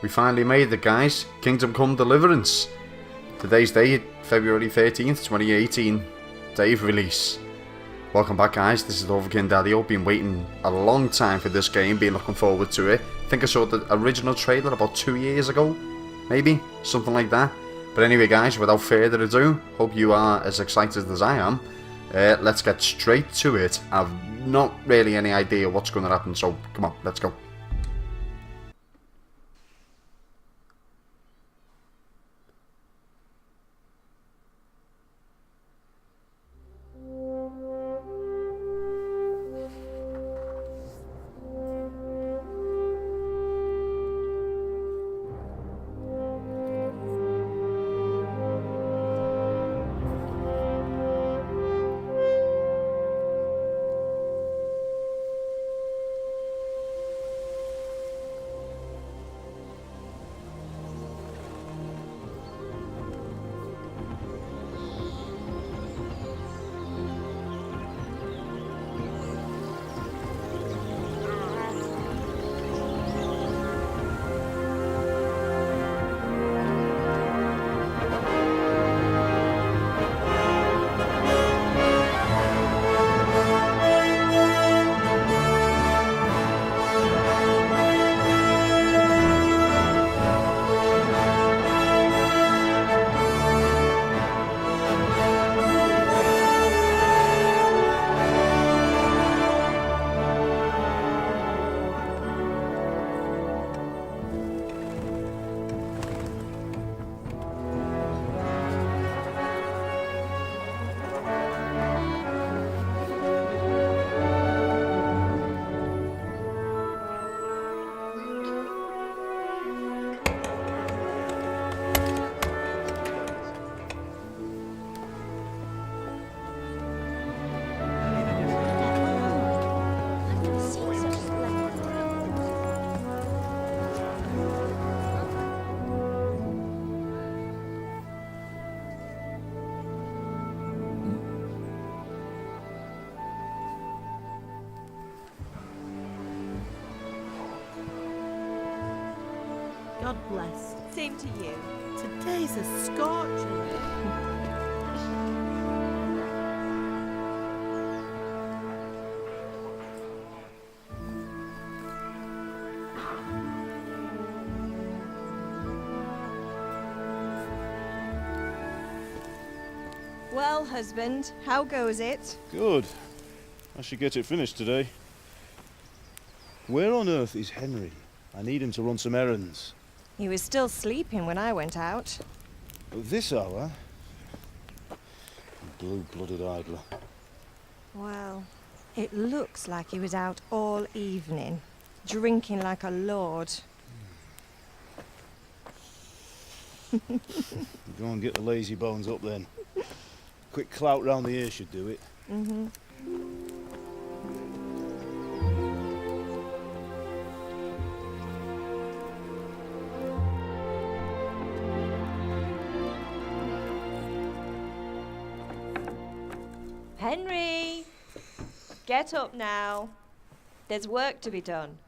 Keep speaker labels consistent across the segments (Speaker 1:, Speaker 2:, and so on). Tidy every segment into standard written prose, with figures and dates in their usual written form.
Speaker 1: We finally made it, guys. Kingdom Come Deliverance. Today's date, February 13th, 2018. Day of release. Welcome back, guys. This is Overkin Daddy. I've been waiting a long time for this game, been looking forward to it. I think I saw the original trailer about 2 years ago. Maybe? Something like that. But anyway, guys, without further ado, hope you are as excited as I am. Let's get straight to it. I've not really any idea what's going to happen, so come on, let's go.
Speaker 2: God bless. Same to you. Today's a scorcher.
Speaker 3: Well, husband, how goes it?
Speaker 4: Good. I should get it finished today. Where on earth is Henry? I need him to run some errands.
Speaker 3: He was still sleeping when I went out.
Speaker 4: At this hour? Blue-blooded idler.
Speaker 3: Well, it looks like he was out all evening, drinking like a lord.
Speaker 4: Go and get the lazy bones up then. Quick clout round the ear should do it.
Speaker 3: Mm-hmm. Henry! Get up now. There's work to be done.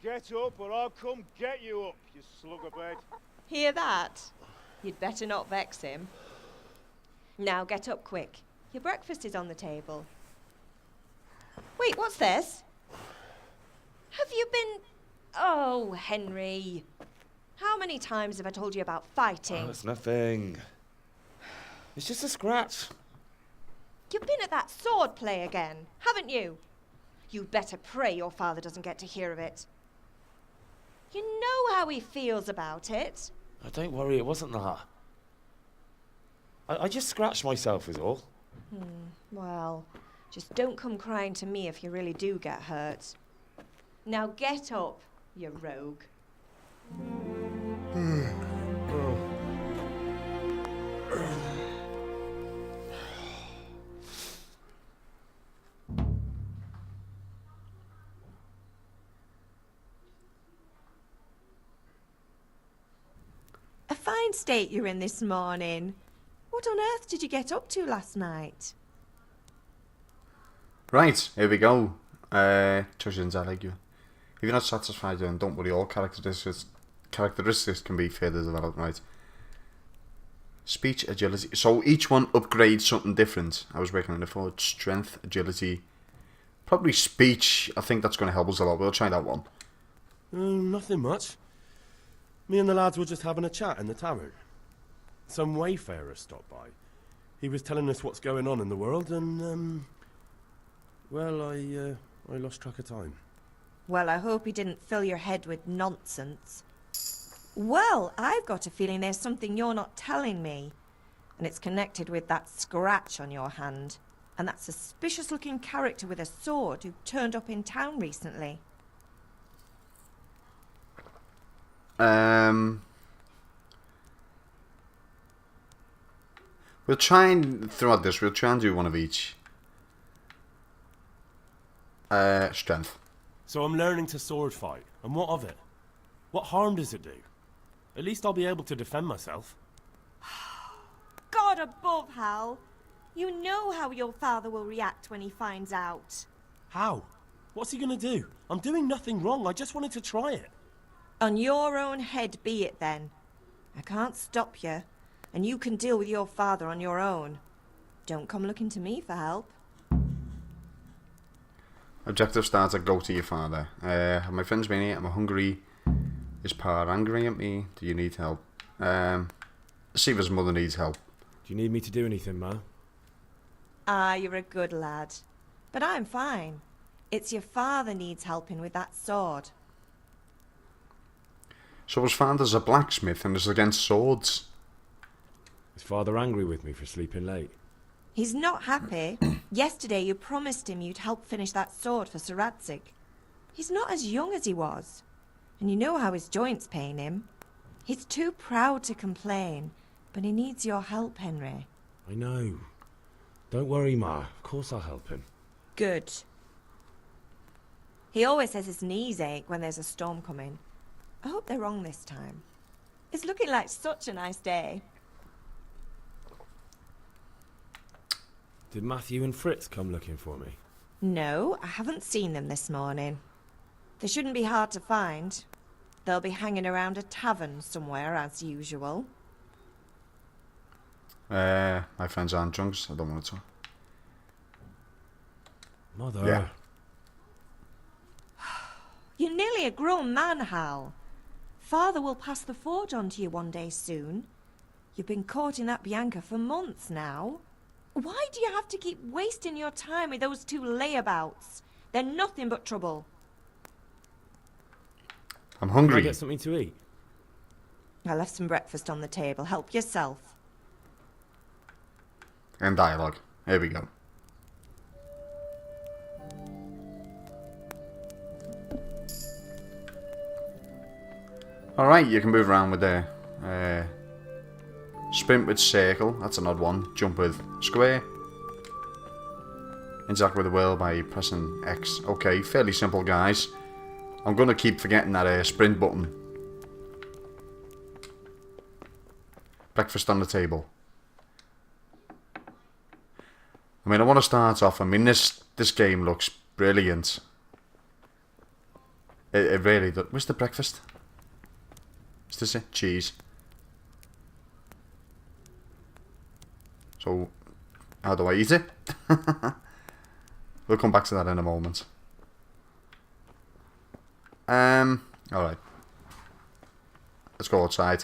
Speaker 4: Get up or I'll come get you up, you slug of bed.
Speaker 3: Hear that? You'd better not vex him. Now get up quick. Your breakfast is on the table. Wait, what's this? Have you been... Oh, Henry. How many times have I told you about fighting?
Speaker 5: Oh, it's nothing. It's just a scratch.
Speaker 3: You've been at that sword play again, haven't you? You'd better pray your father doesn't get to hear of it. You know how he feels about it.
Speaker 5: Oh, don't worry, it wasn't that. I just scratched myself is all.
Speaker 3: Well, just don't come crying to me if you really do get hurt. Now get up, you rogue.
Speaker 2: A fine state you're in this morning. What on earth did you get up to last night?
Speaker 1: Right, here we go. Trishans, I like you. If you're not satisfied, then don't worry, all characteristics can be further developed, right? Speech, agility. So each one upgrades something different. I was working on it for strength, agility. Probably speech. I think that's going to help us a lot. We'll try that one.
Speaker 6: Nothing much. Me and the lads were just having a chat in the tavern. Some wayfarer stopped by. He was telling us what's going on in the world and, well, I lost track of time.
Speaker 3: Well, I hope he didn't fill your head with nonsense. Well, I've got a feeling there's something you're not telling me. And it's connected with that scratch on your hand. And that suspicious-looking character with a sword who turned up in town recently.
Speaker 1: We'll try and, throughout this, we'll try and do one of each. Strength.
Speaker 6: So I'm learning to sword fight, and what of it? What harm does it do? At least I'll be able to defend myself.
Speaker 3: God above, Hal. You know how your father will react when he finds out.
Speaker 6: How? What's he gonna do? I'm doing nothing wrong, I just wanted to try it.
Speaker 3: On your own head be it then. I can't stop you, and you can deal with your father on your own. Don't come looking to me for help.
Speaker 1: Objective starter, go to your father. Have my friends been here? Am I hungry? Is Pa angry at me? Do you need help? See if his mother needs help.
Speaker 5: Do you need me to do anything, Ma?
Speaker 3: Ah, you're a good lad. But I'm fine. It's your father needs helping with that sword.
Speaker 1: So his father's a blacksmith and is against swords.
Speaker 5: Is Father angry with me for sleeping late?
Speaker 3: He's not happy. Yesterday you promised him you'd help finish that sword for Sir Radzig. He's not as young as he was. And you know how his joints pain him. He's too proud to complain, but he needs your help, Henry.
Speaker 5: I know. Don't worry, Ma. Of course I'll help him.
Speaker 3: Good. He always says his knees ache when there's a storm coming. I hope they're wrong this time. It's looking like such a nice day.
Speaker 5: Did Matthew and Fritz come looking for me?
Speaker 3: No, I haven't seen them this morning. They shouldn't be hard to find. They'll be hanging around a tavern somewhere, as usual.
Speaker 1: My friends aren't drunks. I don't want to talk.
Speaker 5: Mother.
Speaker 1: Yeah.
Speaker 3: You're nearly a grown man, Hal. Father will pass the forge on to you one day soon. You've been courting that Bianca for months now. Why do you have to keep wasting your time with those two layabouts? They're nothing but trouble.
Speaker 1: I'm
Speaker 5: Can I
Speaker 1: hungry.
Speaker 5: get something to eat?
Speaker 3: I left some breakfast on the table. Help yourself.
Speaker 1: And dialogue. Here we go. Alright, you can move around with the sprint with circle, that's an odd one. Jump with square. Interact with the world by pressing X. Okay, fairly simple, guys. I'm gonna keep forgetting that sprint button. Breakfast on the table. I mean, I want to start off. I mean, this game looks brilliant. It really does. Where's the breakfast? Is this it? Cheese. So, how do I eat it? We'll come back to that in a moment. Alright. Let's go outside.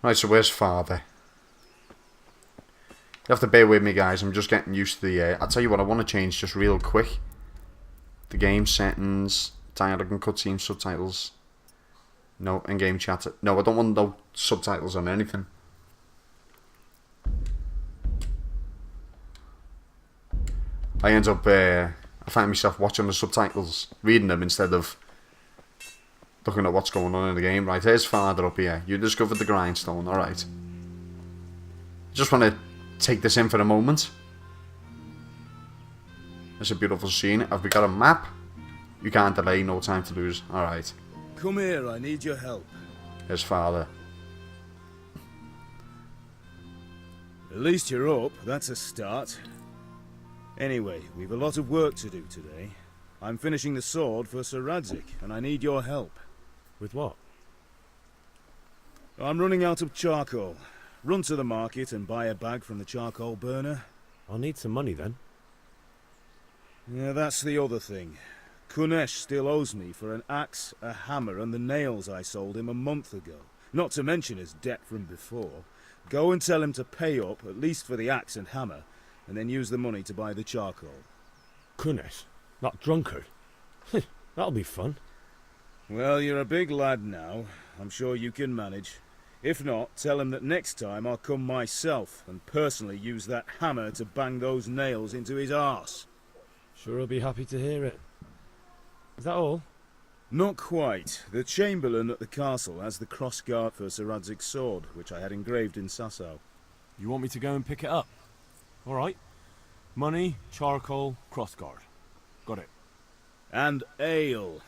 Speaker 1: Right, so where's Father? You have to bear with me, guys. I'm just getting used to the... I'll tell you what, I want to change just real quick. The game settings, dialogue and cutscene subtitles. No, in-game chat. No, I don't want no subtitles on anything. I end up... I find myself watching the subtitles, reading them instead of looking at what's going on in the game. Right, here's Father up here. You discovered the grindstone. Alright. Just want to take this in for a moment. It's a beautiful scene. Have we got a map? You can't delay, no time to lose. Alright.
Speaker 4: Come here, I need your help.
Speaker 1: Here's Father.
Speaker 4: At least you're up, that's a start. Anyway, we've a lot of work to do today. I'm finishing the sword for Sir Radzig, and I need your help.
Speaker 6: With what?
Speaker 4: I'm running out of charcoal. Run to the market and buy a bag from the charcoal burner.
Speaker 6: I'll need some money then.
Speaker 4: Yeah, that's the other thing. Kunesh still owes me for an axe, a hammer, and the nails I sold him a month ago. Not to mention his debt from before. Go and tell him to pay up, at least for the axe and hammer, and then use the money to buy the charcoal.
Speaker 6: Kunesh? That drunkard? That'll be fun.
Speaker 4: Well, you're a big lad now. I'm sure you can manage. If not, tell him that next time I'll come myself and personally use that hammer to bang those nails into his arse.
Speaker 6: Sure I'll be happy to hear it. Is that all?
Speaker 4: Not quite. The Chamberlain at the castle has the crossguard for Sir Radzig's sword, which I had engraved in Sasau.
Speaker 6: You want me to go and pick it up? Alright. Money, charcoal, crossguard. Got it.
Speaker 4: And ale.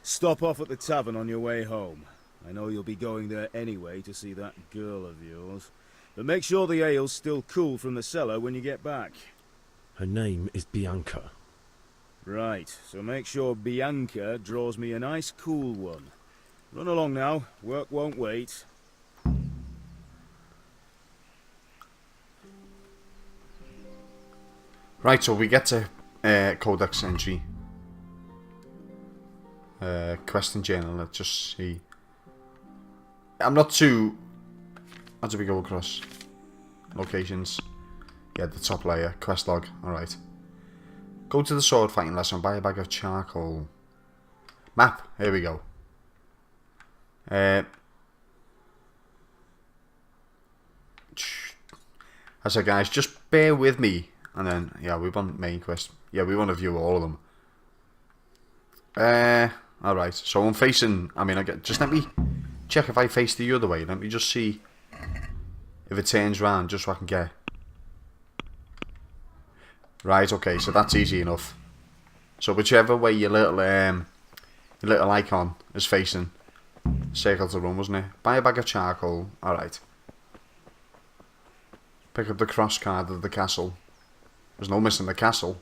Speaker 4: Stop off at the tavern on your way home. I know you'll be going there anyway to see that girl of yours. But make sure the ale's still cool from the cellar when you get back.
Speaker 6: Her name is Bianca.
Speaker 4: Right, so make sure Bianca draws me a nice cool one. Run along now, work won't wait.
Speaker 1: Right, so we get to Codex entry. Quest and journal, let's just see. I'm not too... How do we go across? Locations. Yeah, the top layer. Quest log. Alright. Go to the sword fighting lesson. Buy a bag of charcoal. Map. Here we go. I said, guys, just bear with me. And then, yeah, we want main quest. Yeah, we want to view all of them. Alright. So I'm facing... I mean, just let me check if I face the other way. Let me just see if it turns round, just so I can get... Right, okay, so that's easy enough. So whichever way your little icon is facing, circle to run, wasn't it? Buy a bag of charcoal. Alright. Pick up the cross card of the castle. There's no missing the castle.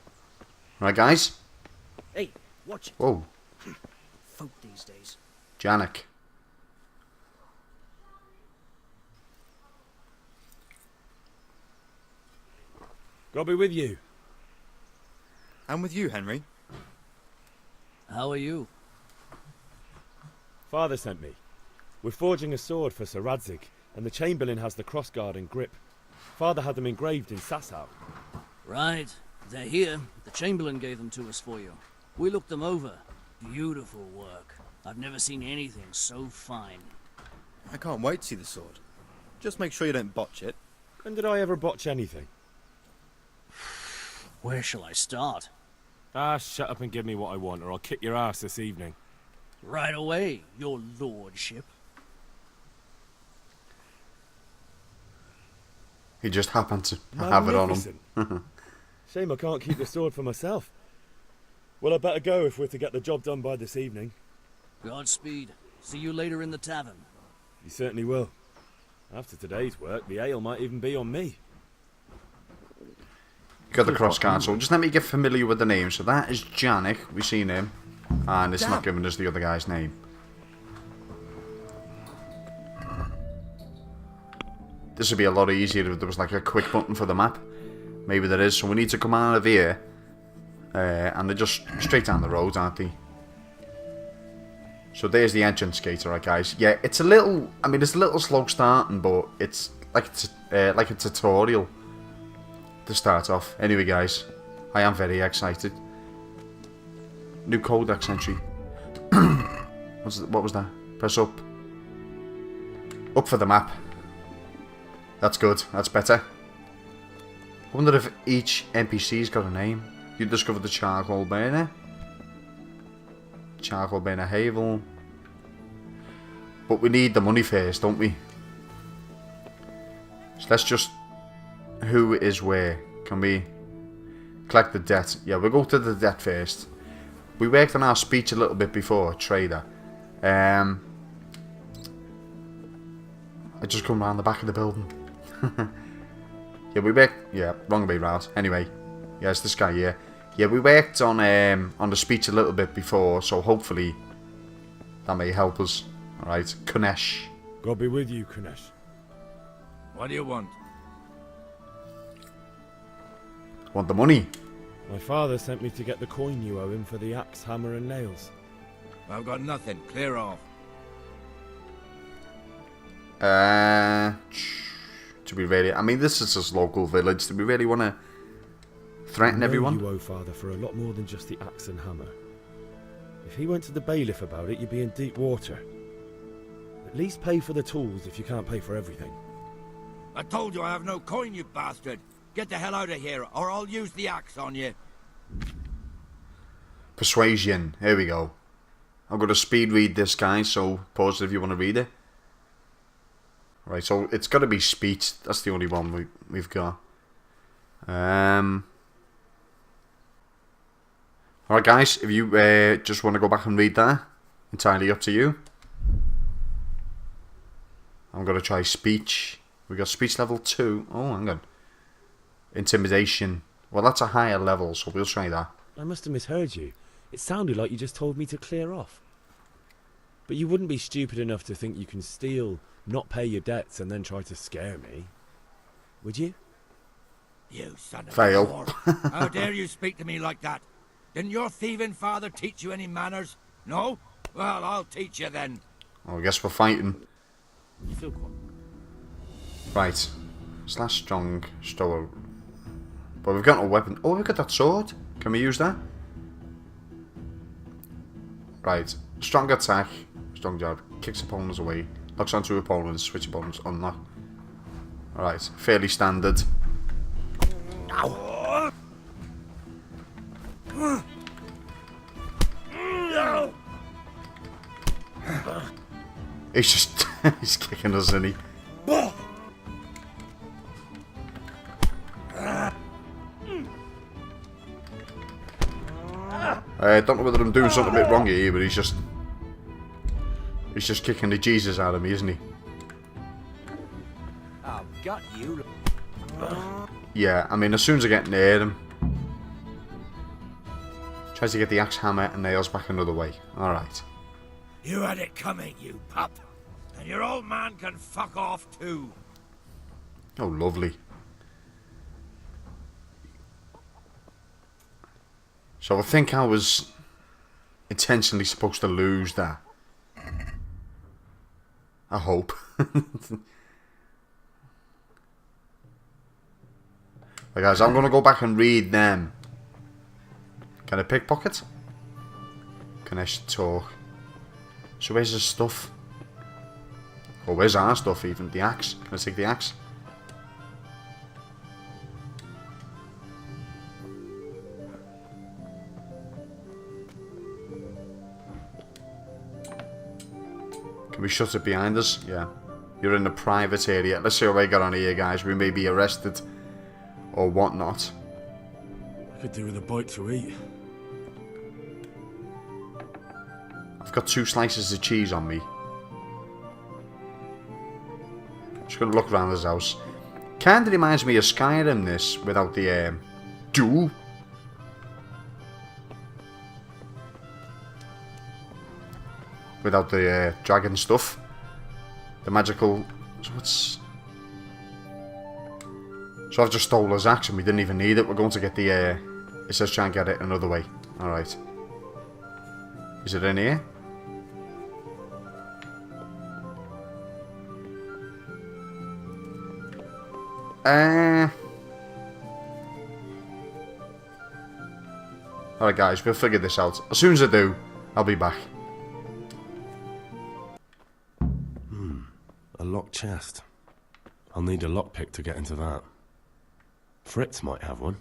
Speaker 1: Right, guys?
Speaker 7: Hey, watch it.
Speaker 1: Whoa.
Speaker 7: Folk these days.
Speaker 1: Janek.
Speaker 6: God be with you.
Speaker 5: I'm with you, Henry.
Speaker 7: How are you?
Speaker 6: Father sent me. We're forging a sword for Sir Radzig, and the Chamberlain has the crossguard and grip. Father had them engraved in Sasau.
Speaker 7: Right. They're here. The Chamberlain gave them to us for you. We looked them over. Beautiful work. I've never seen anything so fine.
Speaker 5: I can't wait to see the sword. Just make sure you don't botch it.
Speaker 6: When did I ever botch anything?
Speaker 7: Where shall I start?
Speaker 6: Ah, shut up and give me what I want, or I'll kick your ass this evening.
Speaker 7: Right away, your lordship.
Speaker 1: He just happened to have it on him.
Speaker 6: Shame I can't keep the sword for myself. Well, I better go if we're to get the job done by this evening.
Speaker 7: Godspeed. See you later in the tavern.
Speaker 6: You certainly will. After today's work, the ale might even be on me.
Speaker 1: Got the cross card, so just let me get familiar with the name. So that is Janek, we've seen him, and it's not giving us the other guy's name. This would be a lot easier if there was like a quick button for the map. Maybe there is, so we need to come out of here, and they're just straight down the road, aren't they? So there's the entrance gate, alright guys. Yeah, it's a little, I mean it's a little slow starting, but it's like a tutorial to start off. Anyway guys, I am very excited. New codex entry. What was that? Press up. Up for the map. That's good, that's better. I wonder if each NPC's got a name. You discovered the charcoal burner. Charcoal burner Havel. But we need the money first, don't we? So let's just... Who is where? Can we collect the debt? Yeah, we'll go to the debt first. We worked on our speech a little bit before, trader. I just come around the back of the building. Yeah, we worked... Yeah, wrong way round. Anyway, yeah, it's this guy here. Yeah, we worked on the speech a little bit before, so hopefully that may help us. Alright, Kunesh.
Speaker 4: God be with you, Kunesh.
Speaker 8: What do you want?
Speaker 1: Want the money?
Speaker 4: My father sent me to get the coin you owe him for the axe, hammer and nails.
Speaker 8: I've got nothing. Clear off.
Speaker 1: To be really... I mean, this is this local village. Do we really want to threaten everyone?
Speaker 4: You owe father for a lot more than just the axe and hammer. If he went to the bailiff about it, you'd be in deep water. At least pay for the tools if you can't pay for everything.
Speaker 8: I told you I have no coin, you bastard. Get the hell out of here, or I'll use the axe on you.
Speaker 1: Persuasion. Here we go. I'm going to speed read this, guys, so pause it if you want to read it. Right, so it's got to be speech. That's the only one we've got. Alright, guys, if you just want to go back and read that, entirely up to you. I'm going to try speech. We got speech level 2. Oh, hang on. Intimidation. Well, that's a higher level, so we'll try that.
Speaker 4: I must have misheard you. It sounded like you just told me to clear off. But you wouldn't be stupid enough to think you can steal, not pay your debts, and then try to scare me. Would you?
Speaker 8: You son of
Speaker 1: Fail.
Speaker 8: a whore. How dare you speak to me like that? Didn't your thieving father teach you any manners? No? Well, I'll teach you then.
Speaker 1: Oh, I guess we're fighting.
Speaker 7: You feel quite...
Speaker 1: Right. Slash strong, stower. But we've got no weapon. Oh, we've got that sword. Can we use that? Right. Strong attack. Strong jab. Kicks opponents away. Locks onto opponents. Switch opponents. Unlock. Alright. Fairly standard.
Speaker 8: Ow.
Speaker 1: He's just... he's kicking us, isn't he? I don't know whether I'm doing something a bit wrong here, but he's just kicking the Jesus out of me, isn't he?
Speaker 5: I've got you.
Speaker 1: Yeah, I mean, as soon as I get near him, tries to get the axe, hammer, and nails back another way. Alright.
Speaker 8: You had it coming, you pup. And your old man can fuck off too.
Speaker 1: Oh, lovely. So I think I was intentionally supposed to lose that. I hope. Right, guys, I'm going to go back and read them. Can I pickpocket? Can I talk? So where's his stuff? Or where's our stuff even? The axe? Can I take the axe? Can we shut it behind us? Yeah. You're in the private area. Let's see how I got on here, guys. We may be arrested or whatnot.
Speaker 6: I could do with a bite to eat.
Speaker 1: I've got 2 slices of cheese on me. Just gonna look around this house. Kinda reminds me of Skyrim, this, without the duel. Without the dragon stuff. The magical... So I've just stole his axe and we didn't even need it. We're going to get the... It says try and get it another way. Alright. Is it in here? Alright guys, we'll figure this out. As soon as I do, I'll be back.
Speaker 6: A locked chest. I'll need a lockpick to get into that. Fritz might have one.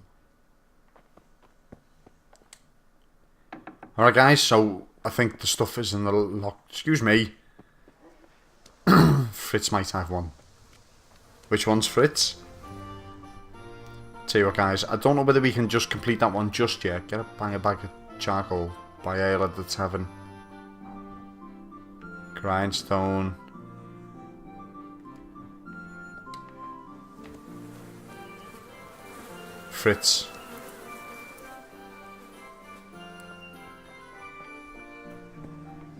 Speaker 1: Alright guys, so I think the stuff is in the lock. Excuse me. Fritz might have one. Which one's Fritz? Tell you what guys, I don't know whether we can just complete that one just yet. Buy a bag of charcoal. Buy ale at the tavern. Grindstone. Fritz.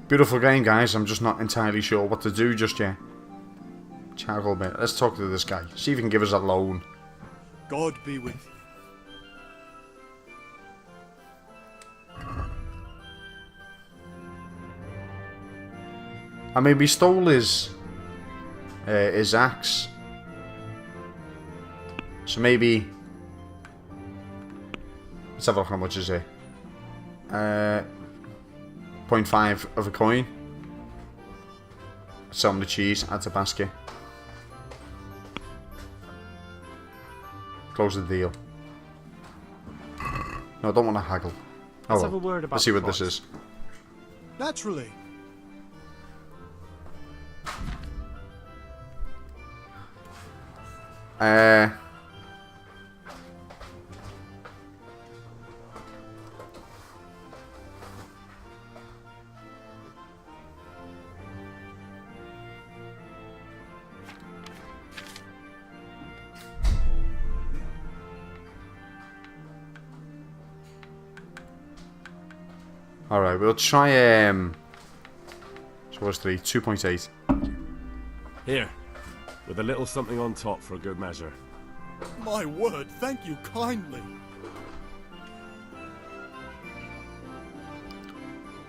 Speaker 1: Beautiful game, guys. I'm just not entirely sure what to do just yet. Charcoal bit. Let's talk to this guy. See if he can give us a loan.
Speaker 9: God be with you.
Speaker 1: I mean, we stole his axe. So maybe... Let's have a look how much is it. 0.5 of a coin. Sell him the cheese, add to basket. Close the deal. No, I don't want to haggle. Oh,
Speaker 9: Have a word about
Speaker 1: let's see
Speaker 9: the
Speaker 1: what this
Speaker 9: price.
Speaker 1: is.
Speaker 9: Naturally.
Speaker 1: Alright, we'll try, so what's 3? 2.8.
Speaker 6: Here, with a little something on top for a good measure.
Speaker 9: My word, thank you kindly.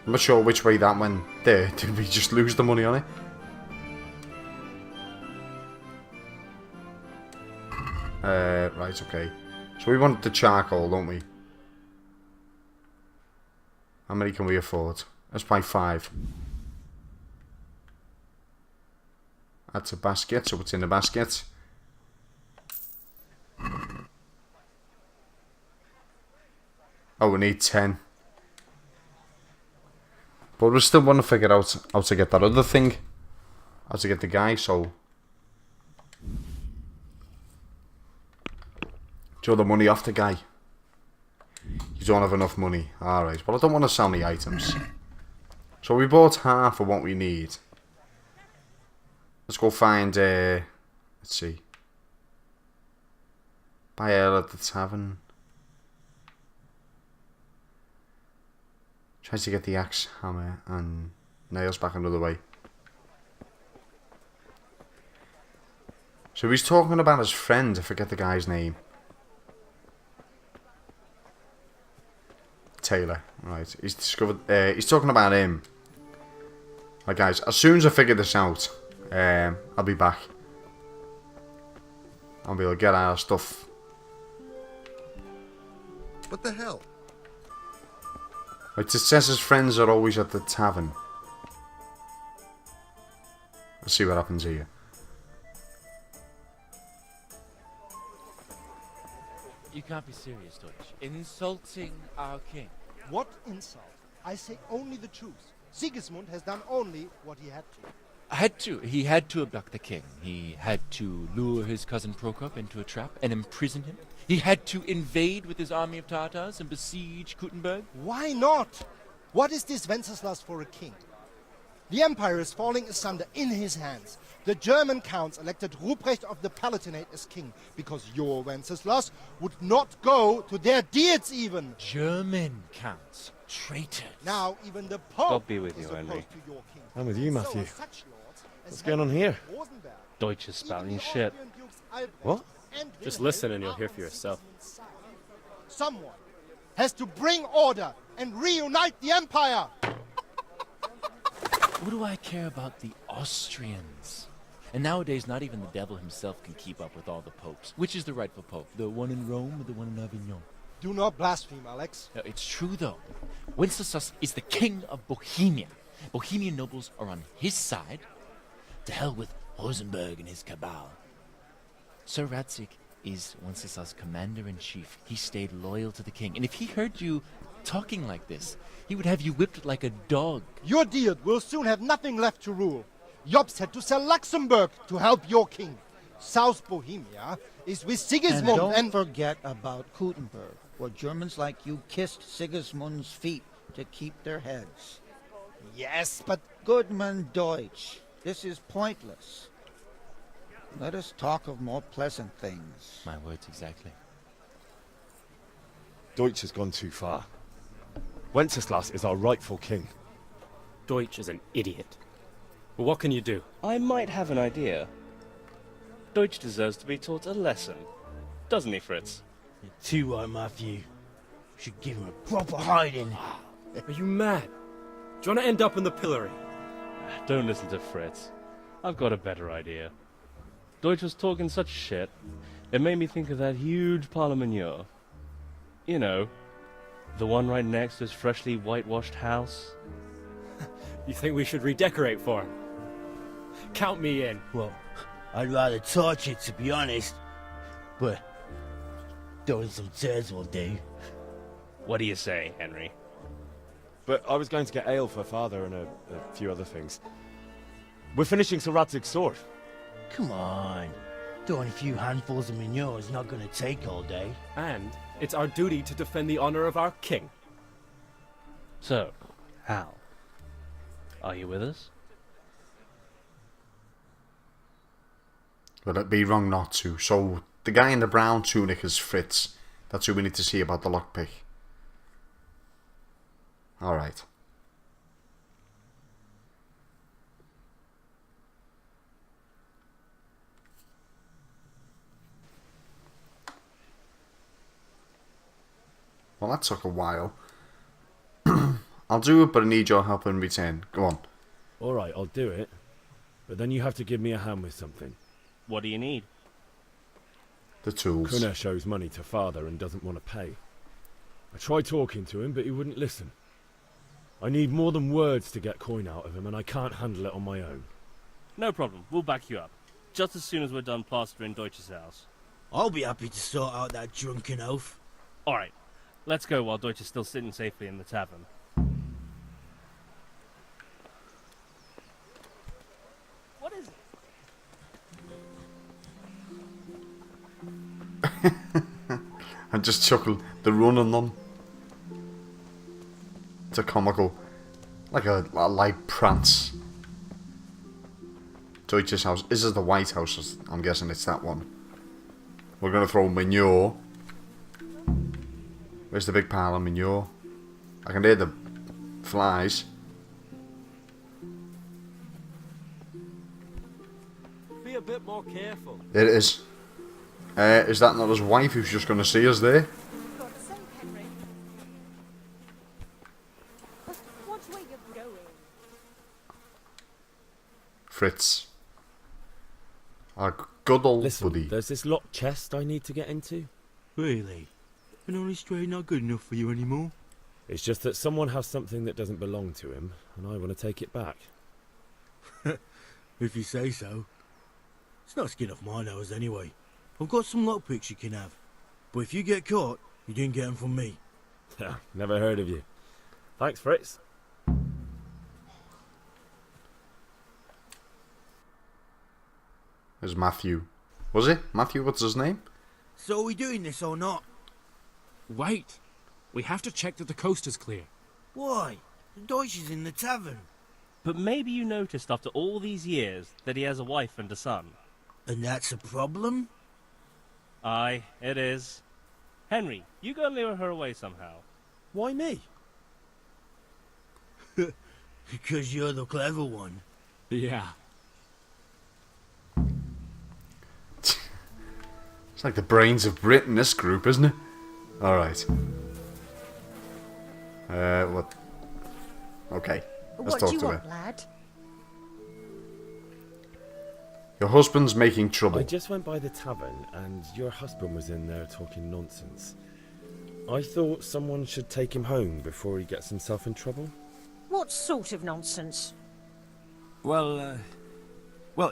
Speaker 1: I'm not sure which way that went there. Did we just lose the money on it? Right, okay. So we want the charcoal, don't we? How many can we afford? Let's buy 5. Add to basket, so it's in the basket. Oh, we need 10. But we still want to figure out how to get that other thing. How to get the guy, so... Draw the money off the guy. You don't have enough money. Alright, well I don't want to sell me items. So we bought half of what we need. Let's go find, let's see. Buy ale at the tavern. Try to get the axe, hammer and nails back another way. So he's talking about his friend, I forget the guy's name. Taylor, right? He's discovered. He's talking about him. Right, guys. As soon as I figure this out, I'll be back. I'll be able to get our stuff.
Speaker 10: What the hell?
Speaker 1: Right, it says his friends are always at the tavern. Let's see what happens here.
Speaker 11: You can't be serious, Deutsch. Insulting our king.
Speaker 12: What insult? I say only the truth. Sigismund has done only what he had to.
Speaker 11: He had to abduct the king. He had to lure his cousin Prokop into a trap and imprison him. He had to invade with his army of Tatars and besiege Kuttenberg.
Speaker 12: Why not? What is this Wenceslas for a king? The empire is falling asunder in his hands. The German counts elected Ruprecht of the Palatinate as king because your Wenceslas would not go to their deeds even.
Speaker 11: German counts. Traitors.
Speaker 12: Now even the Pope
Speaker 5: God be with
Speaker 12: is
Speaker 5: you,
Speaker 12: opposed
Speaker 5: Henry.
Speaker 12: to your king.
Speaker 6: I'm with you,
Speaker 12: So
Speaker 6: Matthew.
Speaker 12: are such lords as
Speaker 6: What's going on here?
Speaker 12: Rosenberg.
Speaker 5: Deutsch is spouting
Speaker 12: Even the
Speaker 5: shit.
Speaker 12: Austrian Dukes Albrecht
Speaker 6: What?
Speaker 12: and
Speaker 9: Just
Speaker 12: Wilhelm
Speaker 9: listen and you'll
Speaker 12: are
Speaker 9: hear
Speaker 12: on
Speaker 9: for yourself.
Speaker 12: Sigismund's side. Someone has to bring order and reunite the empire.
Speaker 11: What do I care about the Austrians? And nowadays, not even the devil himself can keep up with all the popes. Which is the rightful pope? The one in Rome or the one in Avignon?
Speaker 12: Do not blaspheme, Alex.
Speaker 11: No, it's true, though. Wenceslas is the king of Bohemia. Bohemian nobles are on his side. To hell with Rosenberg and his cabal. Sir Radzik is Wenceslas' commander-in-chief. He stayed loyal to the king. And if he heard you talking like this, he would have you whipped like a dog.
Speaker 12: Your Diet will soon have nothing left to rule. Jobst had to sell Luxembourg to help your king. South Bohemia is with Sigismund
Speaker 13: And don't
Speaker 12: and...
Speaker 13: forget about Kuttenberg, where Germans like you kissed Sigismund's feet to keep their heads.
Speaker 12: Yes, but...
Speaker 13: Goodman Deutsch, this is pointless. Let us talk of more pleasant things.
Speaker 11: My words exactly.
Speaker 6: Deutsch has gone too far. Wenceslas is our rightful king.
Speaker 10: Deutsch is an idiot. Well, what can you do?
Speaker 14: I might have an idea. Deutsch deserves to be taught a lesson. Doesn't he, Fritz?
Speaker 15: You're too right, Matthew. Should give him a proper hiding.
Speaker 10: Are you mad? Do you want to end up in the pillory?
Speaker 14: Don't listen to Fritz. I've got a better idea. Deutsch was talking such shit, it made me think of that huge parliament. You know, the one right next to his freshly whitewashed house.
Speaker 10: You think we should redecorate for him? Count me in.
Speaker 15: Well, I'd rather torch it, to be honest. But throwing some turds will do.
Speaker 14: What do you say, Henry?
Speaker 6: But I was going to get ale for father and a few other things. We're finishing Sir Radzig's sword.
Speaker 15: Come on. Throwing a few handfuls of manure is not going to take all day.
Speaker 10: And it's our duty to defend the honor of our king.
Speaker 14: So, Hal, are you with us?
Speaker 1: Well, it'd be wrong not to. So, the guy in the brown tunic is Fritz. That's who we need to see about the lockpick. Alright. Well, that took a while. I'll do it, but I need your help in return. Go on.
Speaker 4: Alright, I'll do it. But then you have to give me a hand with something.
Speaker 14: What do you need?
Speaker 1: The tools.
Speaker 4: Kunesh owes money to father and doesn't want to pay. I tried talking to him, but he wouldn't listen. I need more than words to get coin out of him, and I can't handle it on my own.
Speaker 14: No problem. We'll back you up. Just as soon as we're done plastering Deutsch's house.
Speaker 15: I'll be happy to sort out that drunken oaf.
Speaker 14: Alright. Let's go while Deutsch is still sitting safely in the tavern. What is
Speaker 1: it? I just chuckle. The running them. It's a comical. Like a light prance. Deutsch's house. This is the White House. I'm guessing it's that one. We're going to throw manure. Where's the big pile of manure? I can hear the flies.
Speaker 10: Be a bit more careful.
Speaker 1: There it is. Is that not his wife who's just going to see us there?
Speaker 2: God's sake, Henry. Watch where you're going.
Speaker 1: Fritz. Our good old
Speaker 4: Listen,
Speaker 1: buddy.
Speaker 4: there's this locked chest I need to get into.
Speaker 15: Really? And only straight not good enough for you anymore?
Speaker 4: It's just that someone has something that doesn't belong to him, and I want to take it back.
Speaker 15: If you say so. It's not skin off my nose anyway. I've got some lockpicks you can have. But if you get caught, you didn't get them from me.
Speaker 4: Never heard of you. Thanks, Fritz.
Speaker 1: There's Matthew. Was it? Matthew, what's his name?
Speaker 15: So are we doing this or not?
Speaker 10: Wait. We have to check that the coast is clear.
Speaker 15: Why? The Deutsch is in the tavern.
Speaker 14: But maybe you noticed after all these years that he has a wife and a son.
Speaker 15: And that's a problem?
Speaker 14: Aye, it is. Henry, you go and lure her away somehow.
Speaker 4: Why me?
Speaker 15: Because you're the clever one.
Speaker 10: Yeah.
Speaker 1: It's like the brains of Britain, this group, isn't it? Alright. What? Okay. Let's
Speaker 2: What
Speaker 1: talk
Speaker 2: do you
Speaker 1: to
Speaker 2: want,
Speaker 1: her.
Speaker 2: lad?
Speaker 1: Your husband's making trouble.
Speaker 4: I just went by the tavern, and your husband was in there talking nonsense. I thought someone should take him home before he gets himself in trouble.
Speaker 2: What sort of nonsense?
Speaker 10: Well,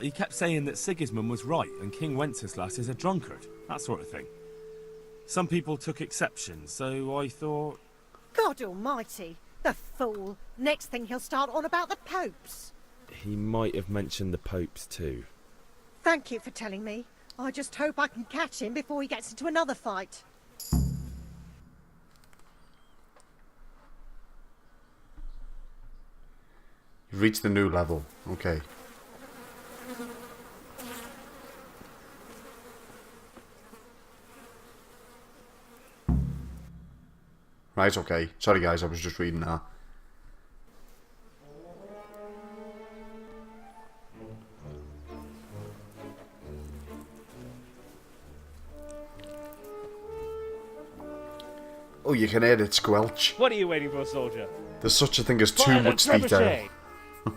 Speaker 10: he kept saying that Sigismund was right and King Wenceslas is a drunkard. That sort of thing. Some people took exception, so I thought...
Speaker 2: God almighty! The fool! Next thing he'll start on about the popes.
Speaker 4: He might have mentioned the popes too.
Speaker 2: Thank you for telling me. I just hope I can catch him before he gets into another fight.
Speaker 1: You've reached the new level. Okay. Right, okay. Sorry guys, I was just reading that. Oh, you can hear it squelch.
Speaker 14: What are you waiting for, soldier?
Speaker 1: There's such a thing as too
Speaker 14: Fire the
Speaker 1: much detail.
Speaker 14: trebuchet!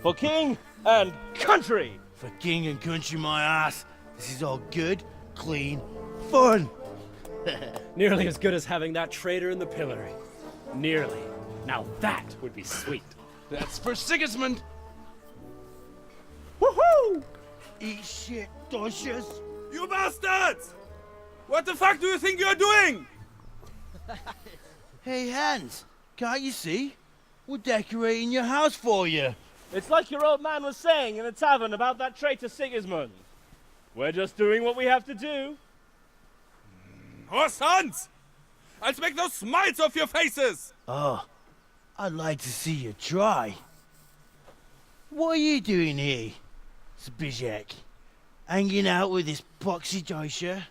Speaker 14: For king and country!
Speaker 15: For king and country, my ass. This is all good, clean, fun.
Speaker 16: Nearly as good as having that traitor in the pillory. Nearly. Now that would be sweet.
Speaker 5: That's for Sigismund.
Speaker 15: Woohoo! Eat shit, doshes.
Speaker 10: You bastards! What the fuck do you think you're doing?
Speaker 15: Hey, Hans, can't you see? We're decorating your house for you.
Speaker 14: It's like your old man was saying in the tavern about that traitor Sigismund. We're just doing what we have to do.
Speaker 10: Oh, sons! I'll make those smiles off your faces!
Speaker 15: Oh, I'd like to see you try. What are you doing here, Zbyszek? Hanging out with this poxy Deutscher?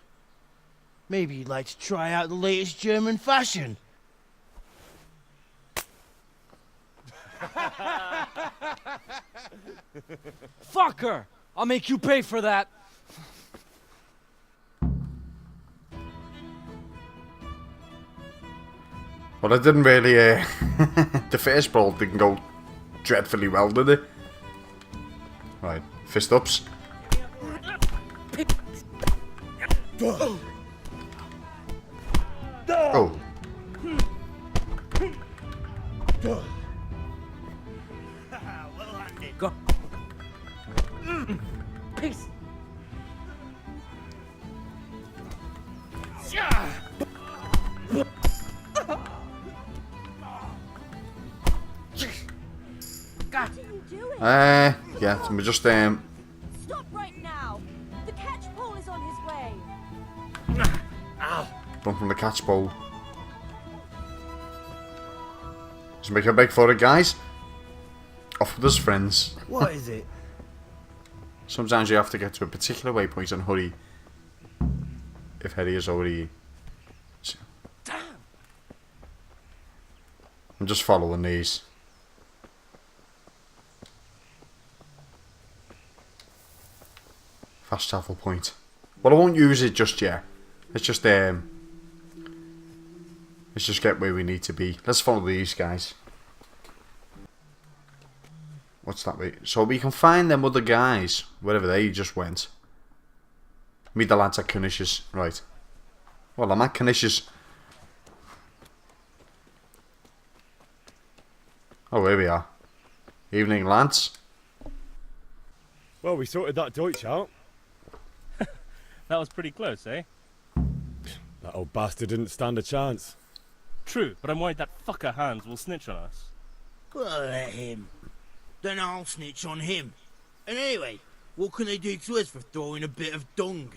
Speaker 15: Maybe you'd like to try out the latest German fashion.
Speaker 16: Fucker! I'll make you pay for that.
Speaker 1: Well, it didn't really, the first brawl didn't go dreadfully well, did it? Right, fist ups. Oh.
Speaker 16: Go. Peace.
Speaker 17: What are you doing?
Speaker 1: Yeah, so we just,
Speaker 17: Stop right now! The catch pole is on his way.
Speaker 1: run from the catch pole. Just make a break for it, guys. Off with us, friends.
Speaker 15: What is it?
Speaker 1: Sometimes you have to get to a particular waypoint and hurry. If Hetty is already...
Speaker 16: Damn!
Speaker 1: I'm just following these. Fast travel point. Well, I won't use it just yet. Let's just get where we need to be. Let's follow these guys. What's that way? So we can find them other guys, wherever they just went. Meet the lads at Canisius. Right. Well, I'm at Canisius. Oh, here we are. Evening, lads.
Speaker 6: Well, we sorted that Deutsch out.
Speaker 14: That was pretty close, eh?
Speaker 6: That old bastard didn't stand a chance.
Speaker 14: True, but I'm worried that fucker Hans will snitch on us.
Speaker 15: Well, let him. Then I'll snitch on him. And anyway, what can they do to us for throwing a bit of dung?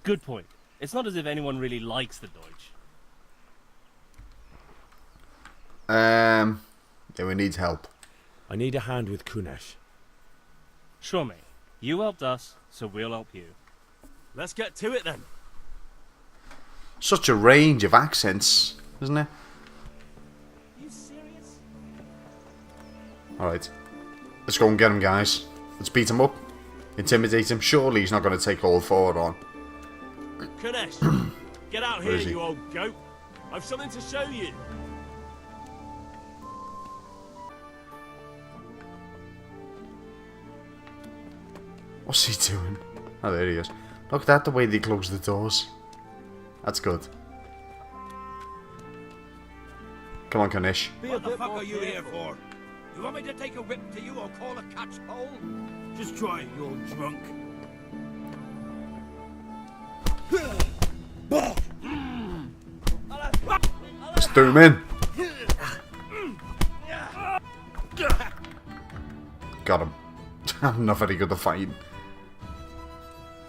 Speaker 14: Good point. It's not as if anyone really likes the Deutsch.
Speaker 1: Yeah, we need help.
Speaker 6: I need a hand with Kunesh.
Speaker 14: Sure, mate. You helped us, so we'll help you.
Speaker 6: Let's get to it then.
Speaker 1: Such a range of accents, isn't it?
Speaker 16: You serious?
Speaker 1: Alright. Let's go and get him, guys. Let's beat him up. Intimidate him. Surely he's not going to take all four on.
Speaker 6: Kunesh, get out
Speaker 1: Where
Speaker 6: here,
Speaker 1: is he?
Speaker 6: you old goat. I've something to show you.
Speaker 1: What's he doing? Oh, there he is. Look at that, the way they close the doors. That's good. Come on, Kanish.
Speaker 8: What the fuck are you here for? You want me to take a whip to you or call a catch pole?
Speaker 15: Just try it, you old drunk.
Speaker 1: Let's do him in. Got him. I'm not very good at fighting.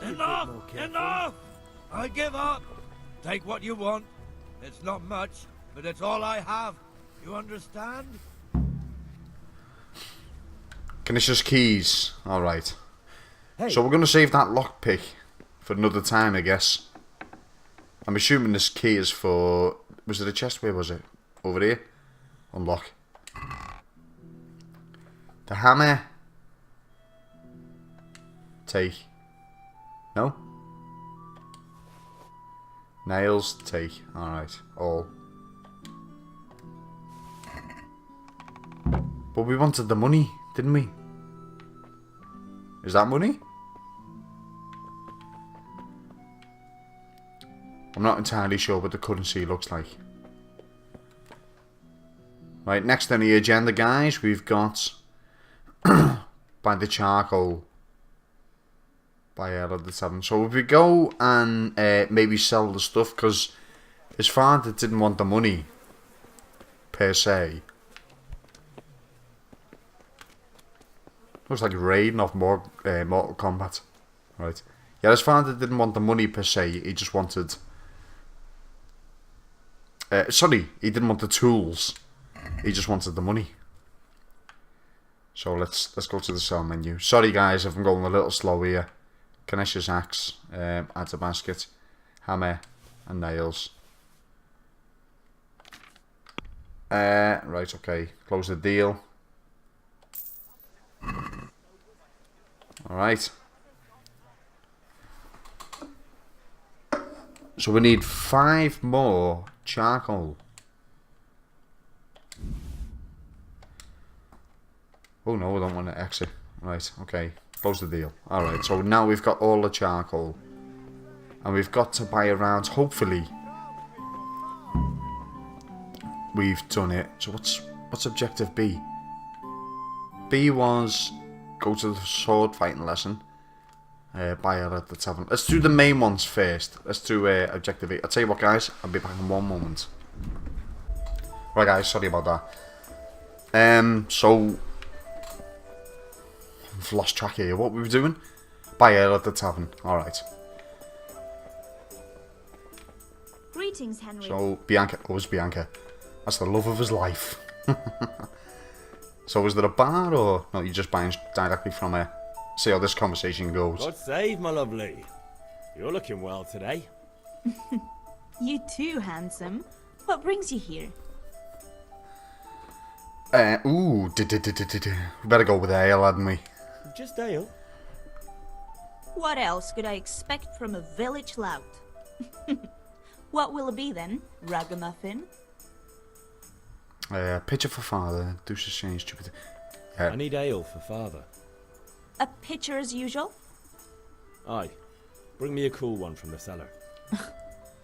Speaker 8: Enough! Enough! I give up. Take what you want. It's not much, but it's all I have. You understand?
Speaker 1: Kanish's keys. Alright.
Speaker 15: Hey.
Speaker 1: So we're going to save that lockpick for another time, I guess. I'm assuming this key is for... Was it a chest? Where was it? over here. Unlock. The hammer. Take. No? Nails, take. Alright, all. But we wanted the money, didn't we? Is that money? I'm not entirely sure what the currency looks like. Right, next on the agenda, guys, we've got by the charcoal. By out of the tavern. So if we go and maybe sell the stuff, because his father didn't want the money per se. Looks like raiding off Mortal Kombat. Right. Yeah, his father didn't want the money per se. He just wanted. Sorry, he didn't want the tools. He just wanted the money. So let's go to the sell menu. Sorry guys if I'm going a little slow here. Kanesh's axe, add to basket, hammer, and nails. Right, okay. Close the deal. Alright. So we need 5 more charcoal. Oh no, I don't want to exit. Right, okay. Close the deal. Alright, so now we've got all the charcoal. And we've got to buy around, hopefully. We've done it. So what's objective B? B was go to the sword fighting lesson. Buy it at the tavern. Let's do the main ones first. Let's do objective A. I'll tell you what guys, I'll be back in one moment. Right guys, sorry about that. So I've lost track here. What we were doing? Buy it at the tavern. Alright.
Speaker 17: Greetings, Henry.
Speaker 1: So Bianca, oh, it's Bianca. That's the love of his life. So is there a bar or no? You're just buying directly from her. See how this conversation goes.
Speaker 6: God save, my lovely. You're looking well today.
Speaker 18: You too, handsome. What brings you here?
Speaker 1: We better go with ale, hadn't we?
Speaker 6: Just ale.
Speaker 18: What else could I expect from a village lout? What will it be then? Ragamuffin?
Speaker 1: Pitcher for father. Deuces change, stupid.
Speaker 10: I need ale for father.
Speaker 18: A pitcher as usual?
Speaker 10: Aye. Bring me a cool one from the cellar.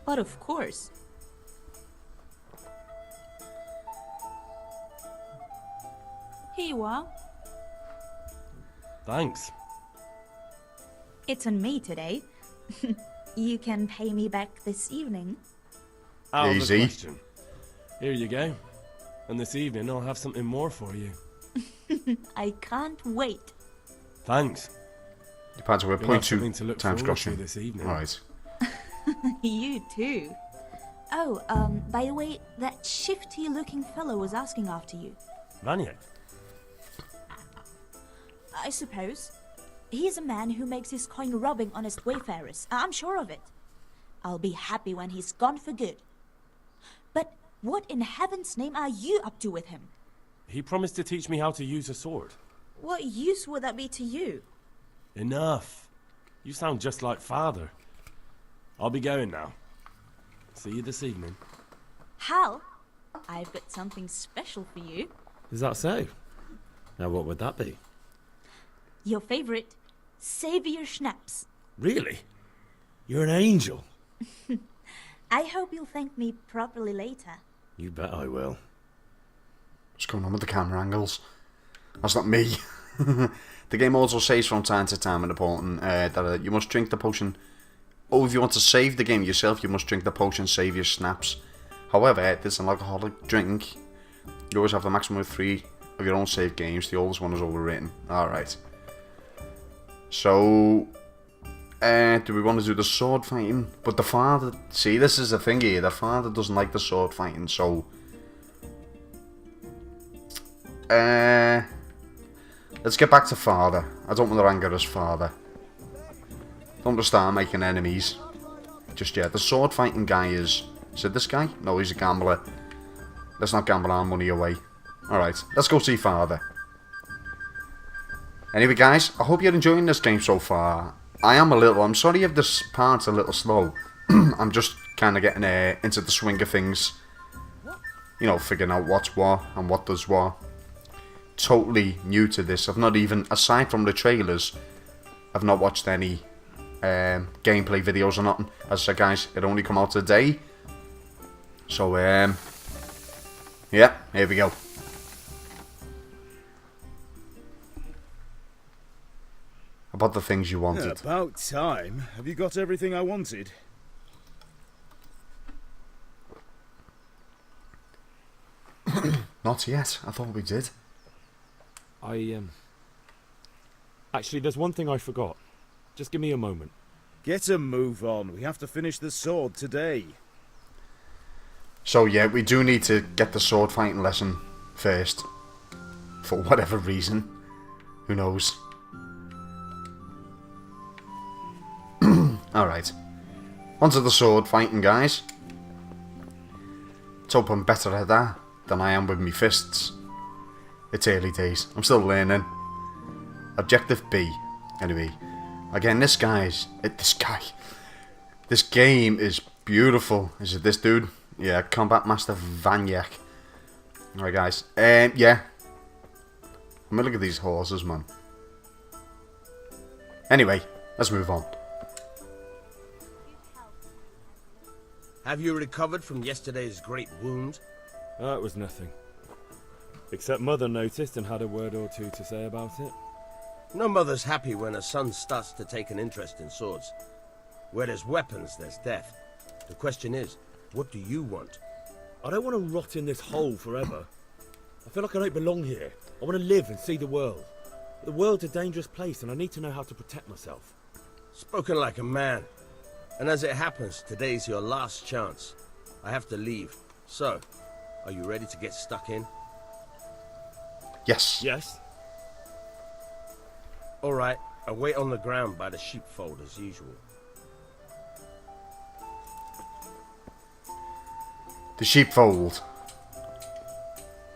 Speaker 18: But of course. Here you are.
Speaker 6: Thanks.
Speaker 18: It's on me today. You can pay me back this evening.
Speaker 6: Out
Speaker 1: Easy.
Speaker 6: of the question. Here you go. And this evening I'll have something more for you.
Speaker 18: I can't wait.
Speaker 6: Thanks.
Speaker 1: Depends, we're
Speaker 6: You'll have
Speaker 1: 0.2
Speaker 6: something to look
Speaker 1: times
Speaker 6: forward to
Speaker 1: costing.
Speaker 6: this evening.
Speaker 1: Alright.
Speaker 18: You too. Oh, by the way, that shifty-looking fellow was asking after you.
Speaker 6: Vanya?
Speaker 18: I suppose. He's a man who makes his coin robbing honest wayfarers. I'm sure of it. I'll be happy when he's gone for good. But what in heaven's name are you up to with him?
Speaker 6: He promised to teach me how to use a sword.
Speaker 18: What use would that be to you?
Speaker 6: Enough. You sound just like father. I'll be going now. See you this evening.
Speaker 18: Hal, I've got something special for you.
Speaker 10: Is that so? Now what would that be?
Speaker 18: Your favorite, Savior Schnapps.
Speaker 10: Really? You're an angel.
Speaker 18: I hope you'll thank me properly later.
Speaker 10: You bet I will.
Speaker 1: What's going on with the camera angles? That's not me. The game also says from time to time in the important that you must drink the potion. Oh, if you want to save the game yourself, you must drink the potion Savior Snaps. However, this is an alcoholic drink. You always have the maximum of 3 of your own save games. The oldest one is overwritten. Alright. So, do we want to do the sword fighting? But the father... See, this is the thing here. The father doesn't like the sword fighting, so... let's get back to father. I don't want to anger his father. Don't want to start making enemies just yet. The sword fighting guy is... Is it this guy? No, he's a gambler. Let's not gamble our money away. Alright, let's go see Father. Anyway guys, I hope you're enjoying this game so far. I'm sorry if this part's a little slow. I'm just kind of getting into the swing of things. You know, figuring out what's what and what does what. Totally new to this. I've not even, aside from the trailers, I've not watched any gameplay videos or nothing. As I said guys, it only come out today. So, yeah, here we go. About the things you wanted.
Speaker 4: About time. Have you got everything I wanted?
Speaker 1: Not yet. I thought we did.
Speaker 10: Actually, there's one thing I forgot. Just give me a moment.
Speaker 4: Get a move on. We have to finish the sword today.
Speaker 1: So yeah, we do need to get the sword fighting lesson first. For whatever reason. Who knows? Alright. Onto the sword fighting, guys. Let's hope I'm better at that than I am with me fists. It's early days. I'm still learning. Objective B. Anyway. Again, this game is beautiful. Is it this dude? Yeah, Combat Master Vanyak. Alright, guys. Yeah. I mean, look at these horses, man. Anyway, let's move on.
Speaker 19: Have you recovered from yesterday's great wound?
Speaker 10: It was nothing. Except Mother noticed and had a word or two to say about it.
Speaker 19: No mother's happy when a son starts to take an interest in swords. Where there's weapons, there's death. The question is, what do you want?
Speaker 10: I don't want to rot in this hole forever. I feel like I don't belong here. I want to live and see the world. The world's a dangerous place and I need to know how to protect myself.
Speaker 19: Spoken like a man. And as it happens, today's your last chance. I have to leave. So, are you ready to get stuck in?
Speaker 1: Yes.
Speaker 10: Yes.
Speaker 19: Alright, I'll wait on the ground by the sheepfold as usual.
Speaker 1: The sheepfold.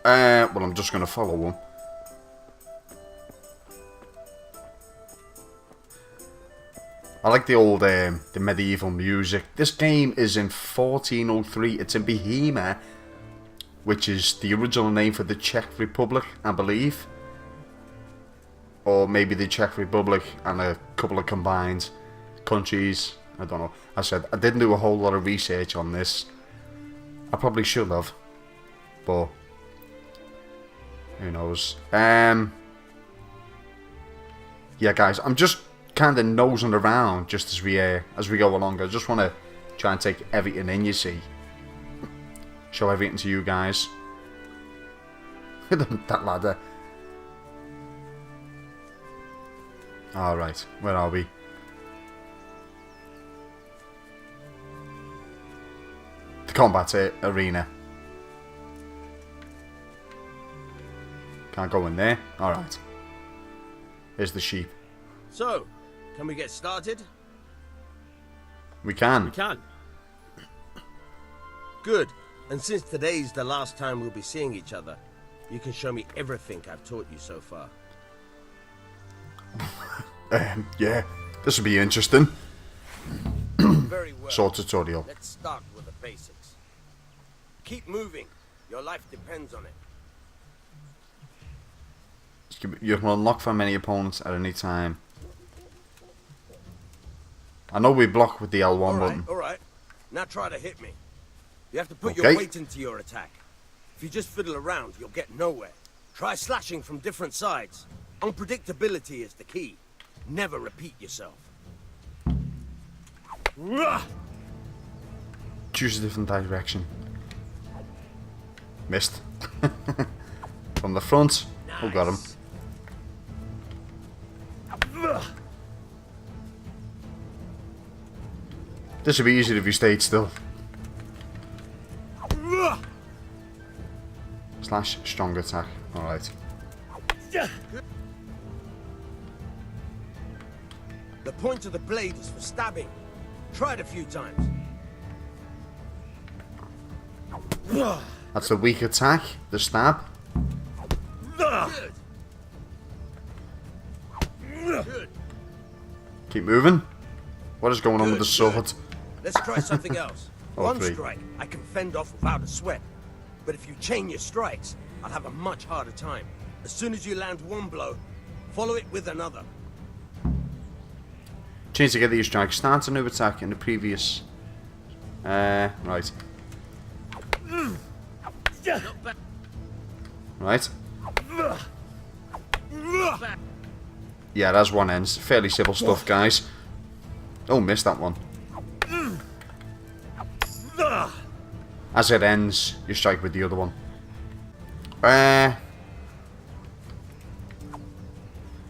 Speaker 1: Well, I'm just going to follow them. I like the old, the medieval music. This game is in 1403. It's in Bohemia, which is the original name for the Czech Republic, I believe. Or maybe the Czech Republic and a couple of combined countries. I don't know. I said, I didn't do a whole lot of research on this. I probably should have. But who knows. Yeah, guys, I'm just kind of nosing around just as we go along. I just want to try and take everything in, you see. Show everything to you guys. Look at that ladder. Alright, where are we? The combat arena. Can't go in there. Alright. Here's the sheep.
Speaker 19: So, can we get started?
Speaker 1: We can.
Speaker 10: We can.
Speaker 19: Good. And since today's the last time we'll be seeing each other, you can show me everything I've taught you so far.
Speaker 1: Yeah, this will be interesting.
Speaker 19: Very well.
Speaker 1: Sword tutorial.
Speaker 19: Let's start with the basics. Keep moving. Your life depends on it.
Speaker 1: You can unlock for many opponents at any time. I know we block with the L1 button.
Speaker 19: Alright. Now try to hit me. You have to put your weight into your attack. If you just fiddle around, you'll get nowhere. Try slashing from different sides. Unpredictability is the key. Never repeat yourself.
Speaker 1: Choose a different direction. Missed. From the front. Nice. Oh, got him. This would be easier if you stayed still. Slash strong attack. Alright.
Speaker 19: The point of the blade is for stabbing. Try it a few times.
Speaker 1: That's the weak attack, the stab.
Speaker 19: Good.
Speaker 1: Keep moving. What is going on with the sword?
Speaker 19: Let's try something else.
Speaker 1: Oh,
Speaker 19: One
Speaker 1: three.
Speaker 19: strike I can fend off without a sweat. But if you chain your strikes, I'll have a much harder time. As soon as you land one blow, follow it with another.
Speaker 1: Change to get these strikes. Start a new attack in the previous. Right. Right. Yeah, that's one end. Fairly simple stuff, guys. Oh, missed that one. As it ends, you strike with the other one. Right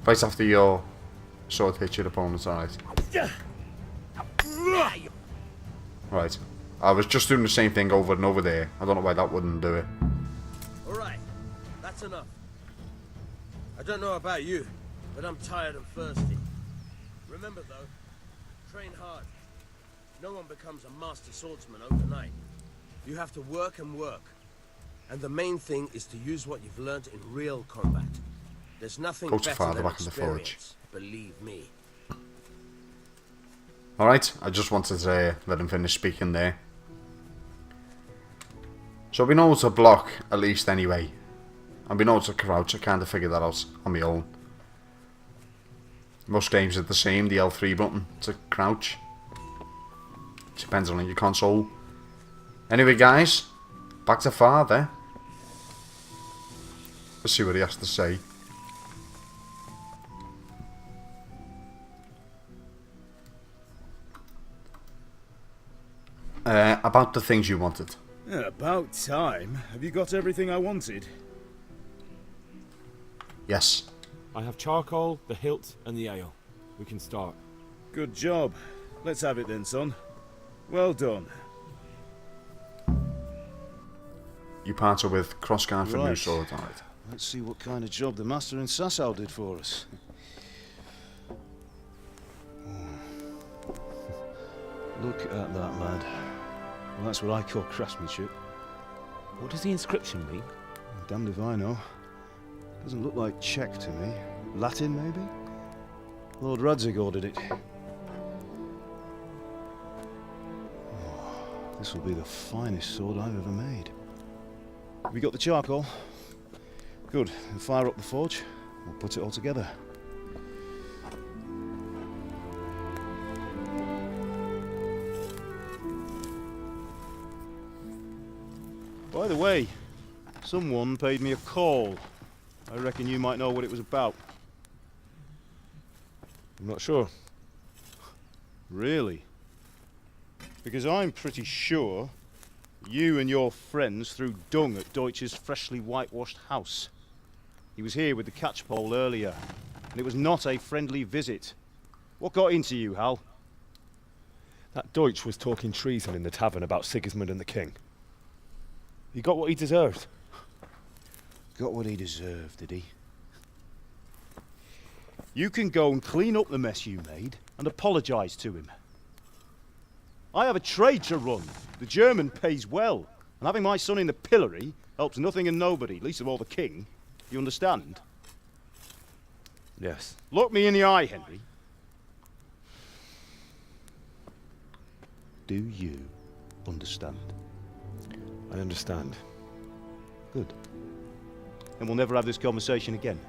Speaker 1: after your sword hits your opponent's eyes. Right. I was just doing the same thing over and over there. I don't know why that wouldn't do it.
Speaker 19: Alright, that's enough. I don't know about you, but I'm tired and thirsty. Remember though, train hard. No one becomes a master swordsman overnight. You have to work and work. And the main thing is to use what you've learned in real combat. There's nothing
Speaker 1: Go to
Speaker 19: better
Speaker 1: father
Speaker 19: than
Speaker 1: back in the forge.
Speaker 19: experience, believe me.
Speaker 1: Alright, I just wanted to let him finish speaking there. So we know to block, at least anyway. And we know to crouch, I kind of figured that out on my own. Most games are the same, the L3 button to crouch. Depends on your console. Anyway guys, back to father. Let's see what he has to say. About the things you wanted.
Speaker 4: About time. Have you got everything I wanted?
Speaker 1: Yes.
Speaker 10: I have charcoal, the hilt, and the ale. We can start.
Speaker 4: Good job. Let's have it then, son. Well done.
Speaker 1: You partner with Crossguard for new sword, alright.
Speaker 4: Let's see what kind of job the master in Sasau did for us. Look at that, lad. Well, that's what I call craftsmanship.
Speaker 10: What does the inscription mean?
Speaker 4: Damned if I know. Doesn't look like Czech to me. Latin, maybe? Lord Radzig ordered it. Oh, this will be the finest sword I've ever made. Have you got the charcoal? Good. Then fire up the forge. We'll put it all together. By the way, someone paid me a call. I reckon you might know what it was about.
Speaker 10: I'm not sure.
Speaker 4: Really? Because I'm pretty sure you and your friends threw dung at Deutsch's freshly whitewashed house. He was here with the catchpole earlier, and it was not a friendly visit. What got into you, Hal?
Speaker 10: That Deutsch was talking treason in the tavern about Sigismund and the king. He got what he deserved.
Speaker 4: Got what he deserved, did he? You can go and clean up the mess you made and apologise to him. I have a trade to run. The German pays well, and having my son in the pillory helps nothing and nobody, least of all the king. You understand?
Speaker 10: Yes.
Speaker 4: Look me in the eye, Henry. Do you understand?
Speaker 10: I understand.
Speaker 4: Good. And we'll never have this conversation again.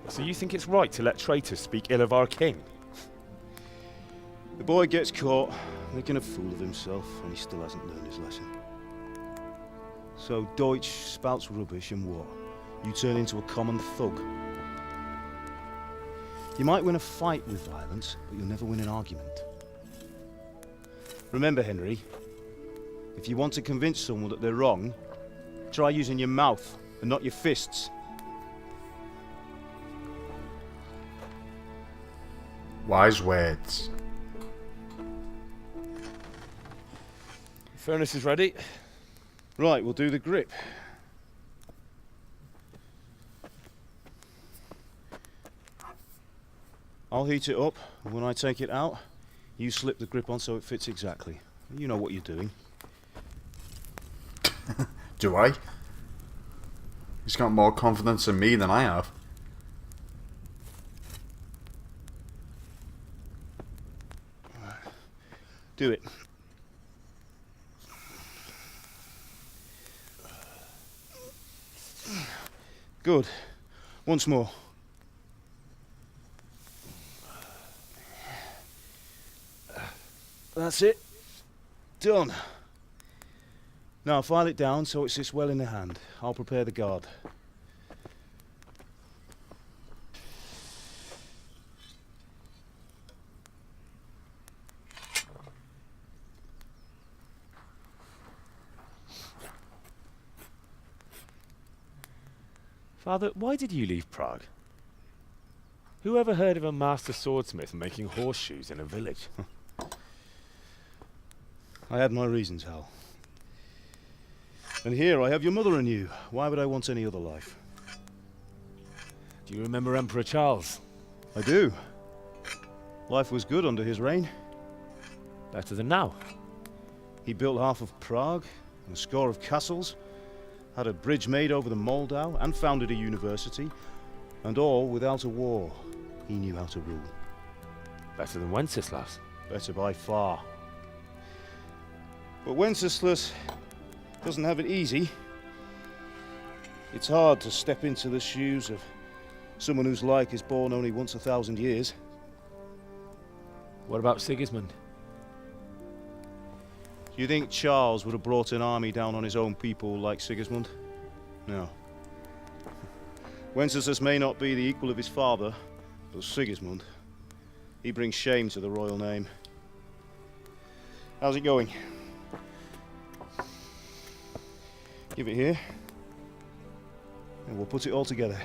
Speaker 10: So you think it's right to let traitors speak ill of our king?
Speaker 4: The boy gets caught, making a fool of himself, and he still hasn't learned his lesson. So Deutsch spouts rubbish and what? You turn into a common thug. You might win a fight with violence, but you'll never win an argument. Remember, Henry, if you want to convince someone that they're wrong, try using your mouth and not your fists.
Speaker 1: Wise words.
Speaker 10: Furnace is ready.
Speaker 4: Right, we'll do the grip. I'll heat it up, and when I take it out, you slip the grip on so it fits exactly. You know what you're doing.
Speaker 1: Do I? He's got more confidence in me than I have.
Speaker 4: Do it. Good. Once more. That's it. Done. Now file it down so it sits well in the hand. I'll prepare the guard.
Speaker 10: Father, why did you leave Prague? Who ever heard of a master swordsmith making horseshoes in a village?
Speaker 4: I had my reasons, Hal. And here I have your mother and you. Why would I want any other life?
Speaker 10: Do you remember Emperor Charles?
Speaker 4: I do. Life was good under his reign.
Speaker 10: Better than now.
Speaker 4: He built half of Prague, and a score of castles, had a bridge made over the Moldau, and founded a university, and all without a war. He knew how to rule.
Speaker 10: Better than Wenceslas.
Speaker 4: Better by far. But Wenceslas doesn't have it easy. It's hard to step into the shoes of someone whose like is born only once 1,000 years.
Speaker 10: What about Sigismund?
Speaker 4: Do you think Charles would have brought an army down on his own people like Sigismund? No. Wenceslas may not be the equal of his father, but Sigismund, he brings shame to the royal name. How's it going? Give it here, and we'll put it all together.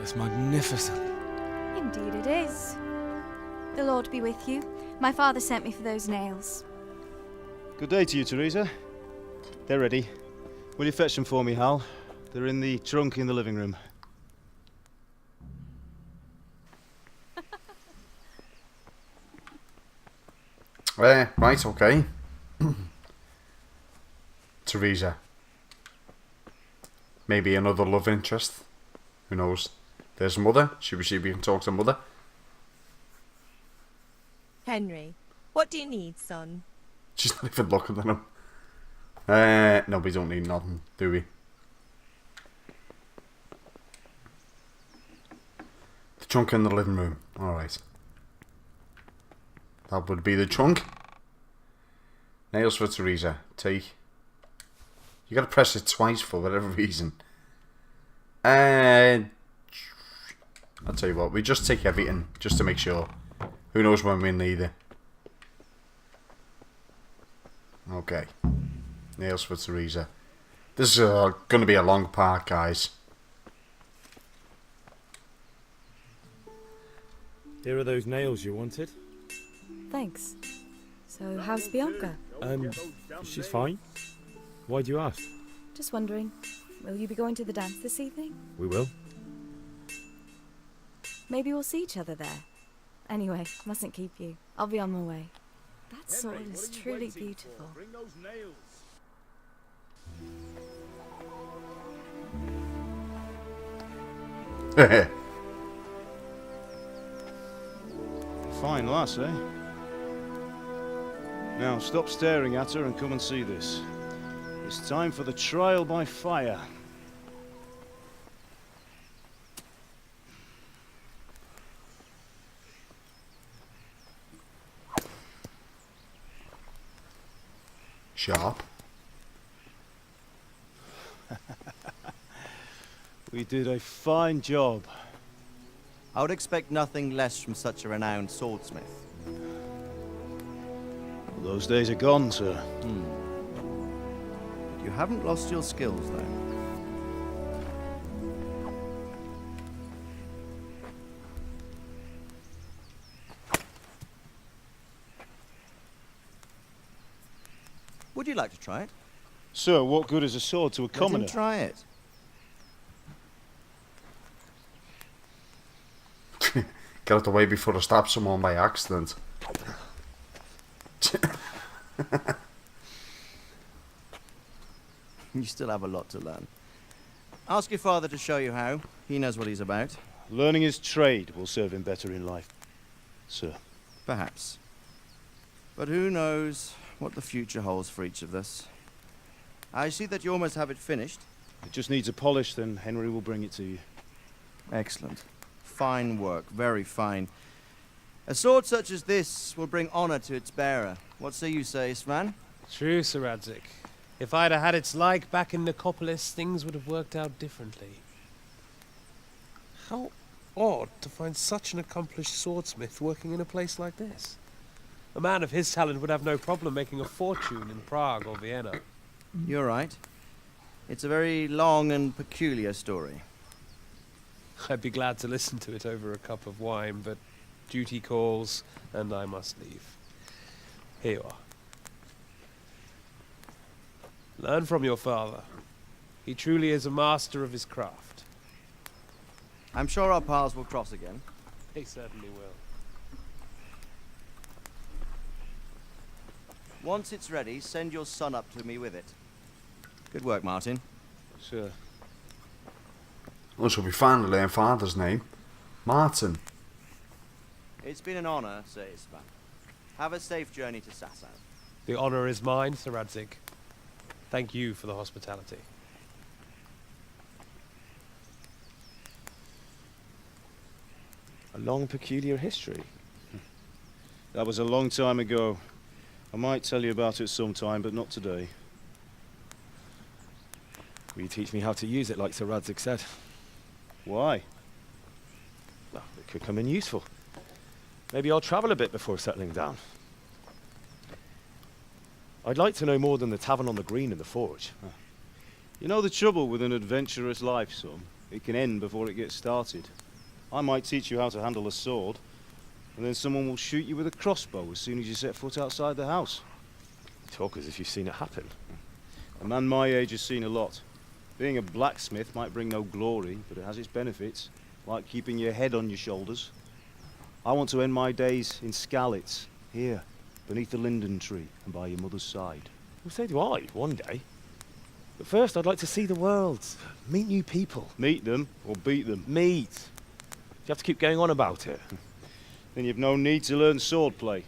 Speaker 10: It's magnificent.
Speaker 20: Indeed it is. The Lord be with you. My father sent me for those nails.
Speaker 4: Good day to you, Teresa. They're ready. Will you fetch them for me, Hal? They're in the trunk in the living room.
Speaker 1: Right, okay. Teresa. Maybe another love interest. Who knows? There's Mother. Should we see if we can talk to Mother?
Speaker 3: Henry, what do you need, son?
Speaker 1: She's not even looking at him. No, we don't need nothing, do we? The trunk in the living room. Alright. That would be the trunk. Nails for Teresa. Take. You gotta press it twice for whatever reason. I'll tell you what, we just take everything just to make sure. Who knows when we need it. Okay. Nails for Teresa. This is going to be a long part, guys.
Speaker 10: Here are those nails you wanted.
Speaker 21: Thanks. So, how's Bianca?
Speaker 10: She's fine. Why do you ask?
Speaker 21: Just wondering, will you be going to the dance this evening?
Speaker 10: We will.
Speaker 21: Maybe we'll see each other there. Anyway, mustn't keep you. I'll be on my way. That sword is truly beautiful.
Speaker 4: Bring those nails. Fine lass, eh? Now stop staring at her and come and see this. It's time for the trial by fire.
Speaker 1: Sharp.
Speaker 4: We did a fine job.
Speaker 22: I would expect nothing less from such a renowned swordsmith.
Speaker 4: Those days are gone, sir.
Speaker 22: You haven't lost your skills, though. Would you like to try it?
Speaker 4: Sir, what good is a sword to a commoner?
Speaker 22: Let him try it.
Speaker 1: Get out the way before I stab someone by accident.
Speaker 22: You still have a lot to learn. Ask your father to show you how. He knows what he's about.
Speaker 4: Learning his trade will serve him better in life, sir.
Speaker 22: Perhaps. But who knows what the future holds for each of us. I see that you almost have it finished.
Speaker 4: It just needs a polish, then Henry will bring it to you.
Speaker 22: Excellent. Fine work, very fine. A sword such as this will bring honor to its bearer. What say you, Svan?
Speaker 7: True, Sir Radzig. If I'd have had its like back in Nicopolis, things would have worked out differently. How odd to find such an accomplished swordsmith working in a place like this. A man of his talent would have no problem making a fortune in Prague or Vienna.
Speaker 22: You're right. It's a very long and peculiar story.
Speaker 7: I'd be glad to listen to it over a cup of wine, but duty calls, and I must leave. Here you are. Learn from your father. He truly is a master of his craft.
Speaker 22: I'm sure our paths will cross again.
Speaker 7: They certainly will.
Speaker 22: Once it's ready, send your son up to me with it. Good work, Martin.
Speaker 4: Sure.
Speaker 1: Also, we finally learn father's name. Martin.
Speaker 22: It's been an honor, Sir Isvan. Have a safe journey to Sasau.
Speaker 7: The honor is mine, Sir Radzig. Thank you for the hospitality.
Speaker 10: A long, peculiar history.
Speaker 4: That was a long time ago. I might tell you about it sometime, but not today.
Speaker 10: Will you teach me how to use it, like Sir Radzig said?
Speaker 4: Why?
Speaker 10: Well, it could come in useful. Maybe I'll travel a bit before settling down. I'd like to know more than the tavern on the green and the forge.
Speaker 4: You know the trouble with an adventurous life, son? It can end before it gets started. I might teach you how to handle a sword, and then someone will shoot you with a crossbow as soon as you set foot outside the house.
Speaker 10: You talk as if you've seen it happen.
Speaker 4: A man my age has seen a lot. Being a blacksmith might bring no glory, but it has its benefits, like keeping your head on your shoulders. I want to end my days in Skalitz, here, beneath the linden tree and by your mother's side.
Speaker 10: Well, so do I, one day. But first, I'd like to see the world, meet new people.
Speaker 4: Meet them or beat them?
Speaker 10: Meet. You have to keep going on about it.
Speaker 4: Then you've no need to learn swordplay.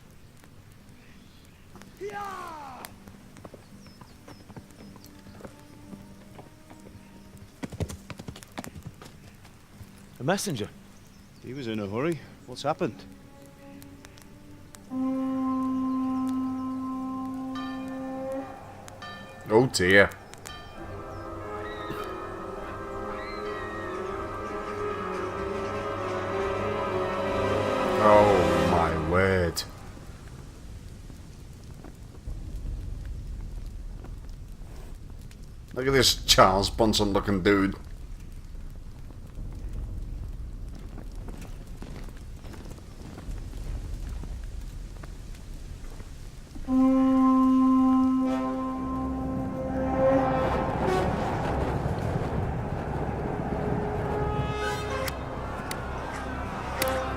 Speaker 10: A messenger.
Speaker 4: He was in a hurry. What's happened?
Speaker 1: Oh dear. Oh my word. Look at this Charles Bronson looking dude.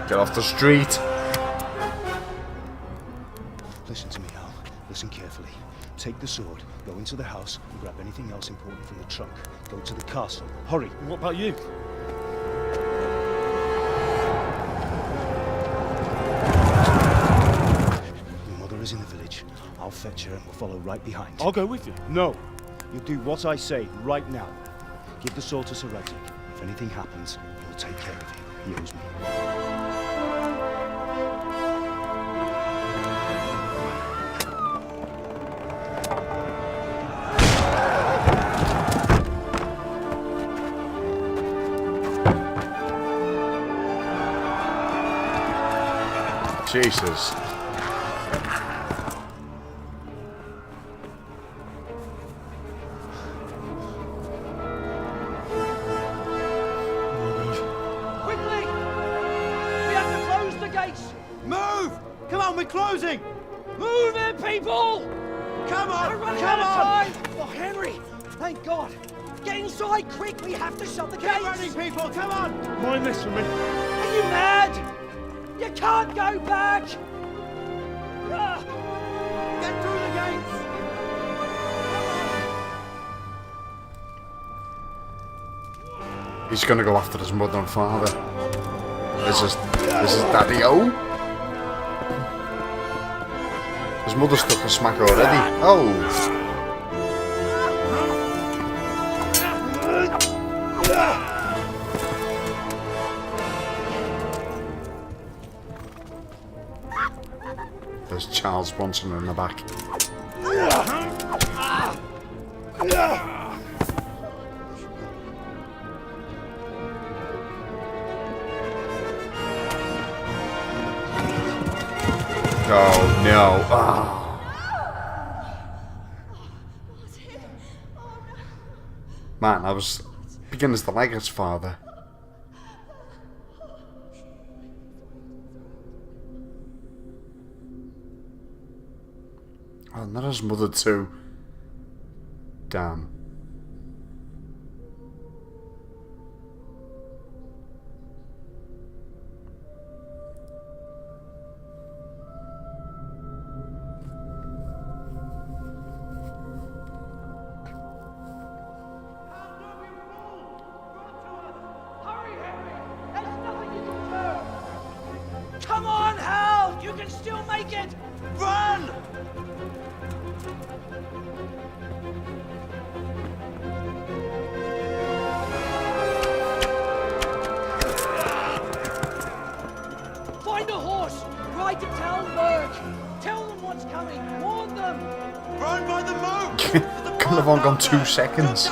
Speaker 1: Get off the street.
Speaker 4: Listen to me, Al. Listen carefully. Take the sword, go into the house, and grab anything else important from the trunk. Go to the castle. Hurry.
Speaker 10: What about you?
Speaker 4: Your mother is in the village. I'll fetch her and we'll follow right behind.
Speaker 10: I'll go with you.
Speaker 4: No. You'll do what I say right now. Give the sword to Sir Radzig. If anything happens, he'll take care of you. He owes me.
Speaker 1: Jesus.
Speaker 9: Quickly! We have to close the gates! Move! Come on, we're closing! Move it, people! Come on! We're running out of time! Oh, Henry! Thank God! Get inside, quick! We have to shut the gates! Get running, people! Come on!
Speaker 6: Mind this for me.
Speaker 9: Are you mad? You can't go back! Ah! Get through the gates!
Speaker 1: He's gonna go after his mother and father. This is Daddy-O. His mother's took a smack already. Oh! There's Charles Bronson in the back. Oh no. Oh. Man, I was beginning to like his father. Oh, not his mother too. Damn.
Speaker 9: Come on, Hal! You can still make it! Run! Find a horse! Ride to Talmberg! Tell them what's coming! Warn them! Run by the moat!
Speaker 1: Couldn't have only gone 2 seconds.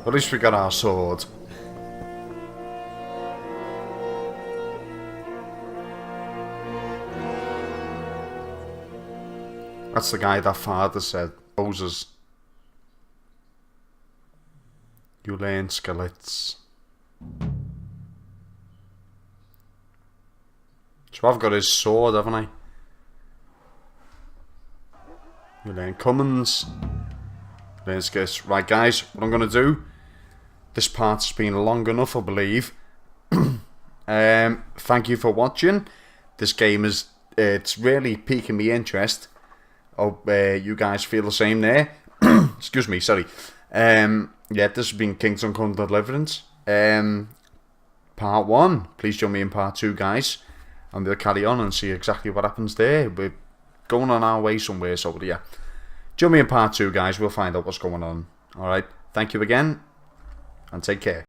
Speaker 1: At least we got our sword. That's the guy that father said Moses. You learn skillets. So I've got his sword, haven't I? You learn Cummins. Learn skillets. Right guys, what I'm gonna do. This part's been long enough, I believe. Thank you for watching. This game is it's really piquing my interest. Hope you guys feel the same there. Excuse me, sorry. Yeah, this has been Kingdom Come Deliverance. Part 1. Please join me in part 2, guys. And we'll carry on and see exactly what happens there. We're going on our way somewhere, so yeah. Join me in part 2, guys. We'll find out what's going on. Alright, thank you again. And take care.